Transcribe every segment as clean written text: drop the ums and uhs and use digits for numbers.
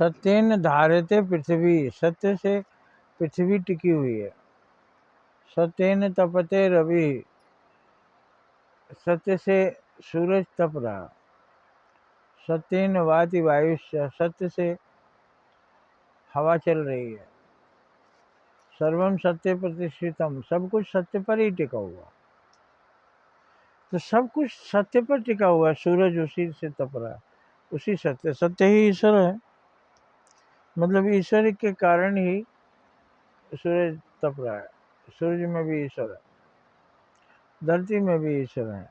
सत्येन धार्यते पृथ्वी, सत्य से पृथ्वी टिकी हुई है। सत्येन तपते रवि, सत्य से सूरज तप रहा। सत्येन वाति वायुश्च, सत्य से हवा चल रही है। सर्वम सत्य प्रतिष्ठितम, सब कुछ सत्य पर ही टिका हुआ। तो सब कुछ सत्य पर टिका हुआ है। सूरज उसी से तप रहा है, उसी सत्य, सत्य ही ईश्वर है। मतलब ईश्वर के कारण ही सूरज तप रहा है। सूरज में भी ईश्वर है, धरती में भी ईश्वर है।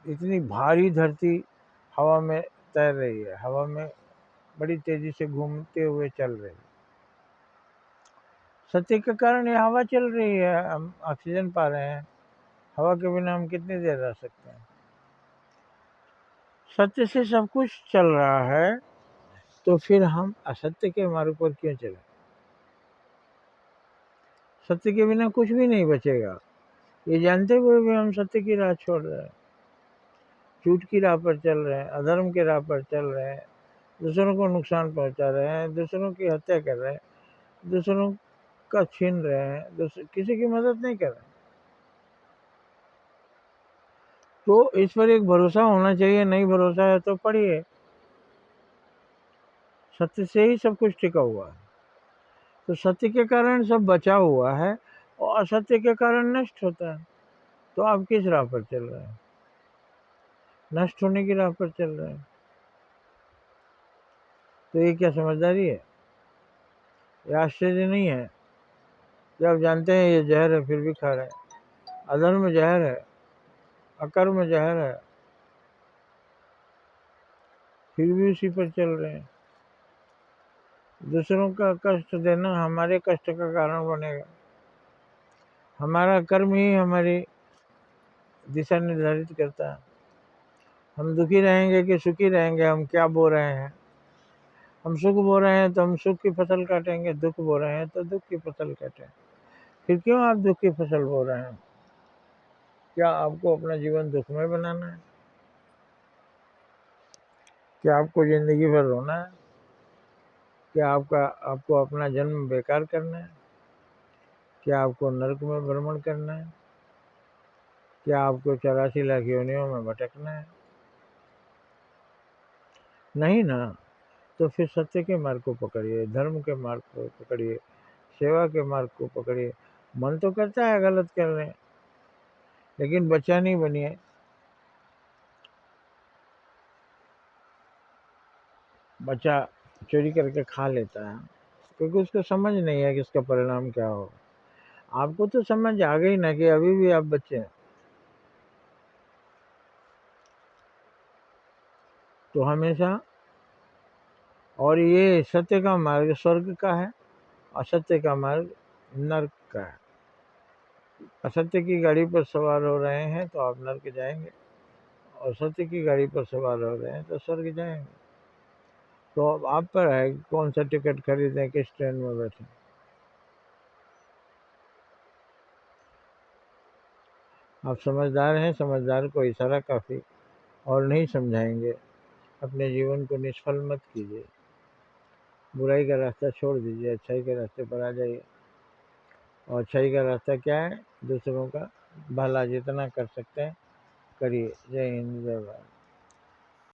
इतनी भारी धरती हवा में तैर रही है, हवा में बड़ी तेजी से घूमते हुए चल रही है। सत्य के कारण ये हवा चल रही है, हम ऑक्सीजन पा रहे हैं। हवा के बिना हम कितनी देर रह सकते हैं। सत्य से सब कुछ चल रहा है, तो फिर हम असत्य के मार्ग पर क्यों चले? सत्य के बिना कुछ भी नहीं बचेगा। ये जानते हुए भी हम सत्य की राह छोड़ रहे हैं, झूठ की राह पर चल रहे हैं, अधर्म की राह पर चल रहे हैं, दूसरों को नुकसान पहुंचा रहे हैं, दूसरों की हत्या कर रहे हैं, दूसरों का छीन रहे हैं, किसी की मदद नहीं कर रहे। तो इस पर एक भरोसा होना चाहिए। नहीं भरोसा है तो पढ़िए, सत्य से ही सब कुछ टिका हुआ है। तो सत्य के कारण सब बचा हुआ है और असत्य के कारण नष्ट होता है। तो आप किस राह पर चल रहे हैं? नष्ट होने की राह पर चल रहे हैं। तो ये क्या समझदारी है? ये आश्चर्य नहीं है कि आप जानते हैं ये जहर है फिर भी खा रहे हैं। अधर्म जहर है, अकर्म जहर है, फिर भी उसी पर चल रहे हैं। दूसरों का कष्ट देना हमारे कष्ट का कारण बनेगा। हमारा कर्म ही हमारी दिशा निर्धारित करता है। हम दुखी रहेंगे कि सुखी रहेंगे, हम क्या बो रहे हैं। हम सुख बो रहे हैं तो हम सुख की फसल काटेंगे, दुख बो रहे हैं तो दुख की फसल काटेंगे। फिर क्यों आप दुख की फसल बो रहे हैं? क्या आपको अपना जीवन दुख में बनाना है? क्या आपको जिंदगी भर रोना है? क्या आपको अपना जन्म बेकार करना है? क्या आपको नरक में भ्रमण करना है? क्या आपको 84 लाख योनियों में भटकना है? नहीं ना। तो फिर सत्य के मार्ग को पकड़िए, धर्म के मार्ग को पकड़िए, सेवा के मार्ग को पकड़िए। मन तो करता है गलत करने, लेकिन बच्चा नहीं बनिए। बच्चा चोरी करके खा लेता है क्योंकि उसको समझ नहीं है कि इसका परिणाम क्या हो। आपको तो समझ आ गई ना कि अभी भी आप बच्चे हैं। तो हमेशा, और ये सत्य का मार्ग स्वर्ग का है, असत्य का मार्ग नर्क का है। असत्य की गाड़ी पर सवार हो रहे हैं तो आप नर्क जाएंगे, और सत्य की गाड़ी पर सवार हो रहे हैं तो स्वर्ग जाएंगे। तो अब आप पर है कौन सा टिकट खरीदें, किस ट्रेन में बैठें। आप समझदार हैं, समझदार को इशारा काफ़ी, और नहीं समझाएंगे। अपने जीवन को निष्फल मत कीजिए। बुराई का रास्ता छोड़ दीजिए, अच्छाई के रास्ते पर आ जाइए। और अच्छाई का रास्ता क्या है? दूसरों का भला जितना कर सकते हैं करिए। जय हिंद, जय भारत।